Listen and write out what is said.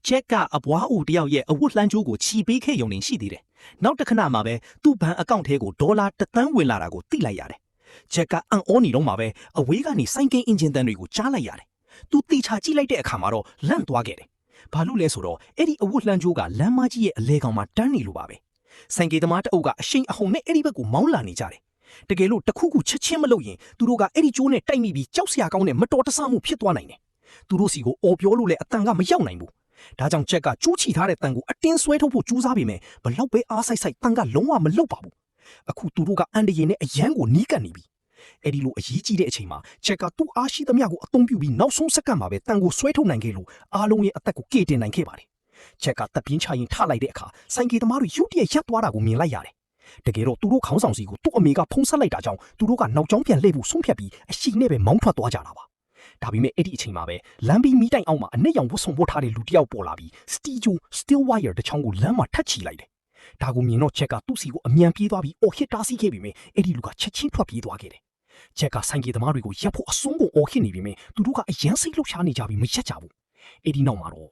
ချက်ကပ်အပွားဦးတယောက်ရဲ့အဝတ်လှမ်းကြိုးကိုချီပေးခဲ့ရုံနဲ့ရှိသေးတယ်နောက်တစ်ခဏမှာပဲသူ့ဘဏ်အကောင့်ထဲကိုဒေါ်လာ1 သန်းဝင်လာတာကိုသိလိုက်ရတယ်ချက်ကပ်အံ့ဩနေတော့မှာပဲအဝေးကနေစိုင်းကင်းအင်ဂျင်တန်တွေကိုကြားလိုက်ရတယ်သူတေချာကြည့်လိုက်တဲ့အခါမှာတော့လန့်သွားခဲ့တယ်ဘာလို့လဲဆိုတော့အဲ့ဒီအဝတ်လှမ်းကြိုးကလမ်းမကြီးရဲ့အလဲကောင်မှာတန်းနေလို့ပါပဲဆိုင်ကယ်သမားတအုပ်ကအရှိန်အဟုန်နဲ့အဲ့ဒီဘက်ကိုမောင်းလာနေကြတယ်တကယ်လို့တခုခုချက်ချင်းမလုပ်ရင်သူတို့ကအဲ့ဒီကျိုးနဲ့တိုက်မိပြီးကြောက်စရာကောင်းတဲ့မတော်တဆမှုဖြစ်သွားနိုင်တယ်သူတို့စီကိုအော်ပြောလို့လည်းအတန်ကမရောက်နိုင်ဘူးဒါကြောင့်ချက်ကကျိုးချီထားတဲ့တန်ကိုအတင်းဆွဲထုတ်ဖို့ကြိုးစားပေမဲ့ဘလောက်ပဲအားဆိုင်ဆိုင်တန်ကလုံးဝမလုတ်ပါဘူးအခုသူတို့ကအန်တရင်နဲ့အရန်ကိုနီးကပ်နေပြီအဲ့ဒီလိုအရေးကြီးတဲ့အချိန်မှာချက်ကသူ့အားရှိသမျှကိုအသုံးပြုပြီးနောက်ဆုံးစက္ကန့်မှာပဲတန်ကိုဆွဲထုတ်နိုင်ခဲ့လို့အားလုံးရဲ့အသက်ကိုကေတင်နိုင်ခဲ့ပါတယ်ချက်ကတပ်ပြင်းချရင်ထလိုက်တဲ့အခါဆိုင်ကယ်သမားတွေရုတ်တရက်ရပ်သွားတာကိုမြင်လိုက်ရတယ်တကယ်တော့သူတို့ခေါင်းဆောင်စီကိုသူ့အမေကဖုံးဆက်လိုက်တာကြောင့်သူတို့ကနောက်ကျောင်းပြန်လှည့်ဖို့ဆုံးဖြတ်ပြီးအရှိနဲ့ပဲမောင်းထွက်သွားကြတာပါဒါပေမဲ့အဲ့ဒီအချိန်မှာပဲလမ်းပြီးမိတိုင်အောင်မှာအနက်ရောင်ဝတ်ဆုံပို့ထားတဲ့လူတစ်ယောက်ပေါ်လာပြီး steel wire တစ်ချောင်းကိုလမ်းမှာထပ်ချီလိုက်တယ်ဒါကိုမြင်တော့ချက်ကသူ့စီကိုအမြန်ပြေးသွားပြီးအော်ဟစ်တားဆီးခဲ့ပြီးမြဲအဲ့ဒီလူကချက်ချင်းထွက်ပြေးသွားခဲ့တယ်ချက်ကဆိုင်ကယ်သမားတွေကိုရပ်ဖို့အစွန်းကိုအော်ဟစ်နေပြီးမြဲသူတို့ကအရန်စိတ်လှုပ်ရှားနေကြပြီးမရက်ကြဘူးအဲ့ဒီနောက်မှာတော့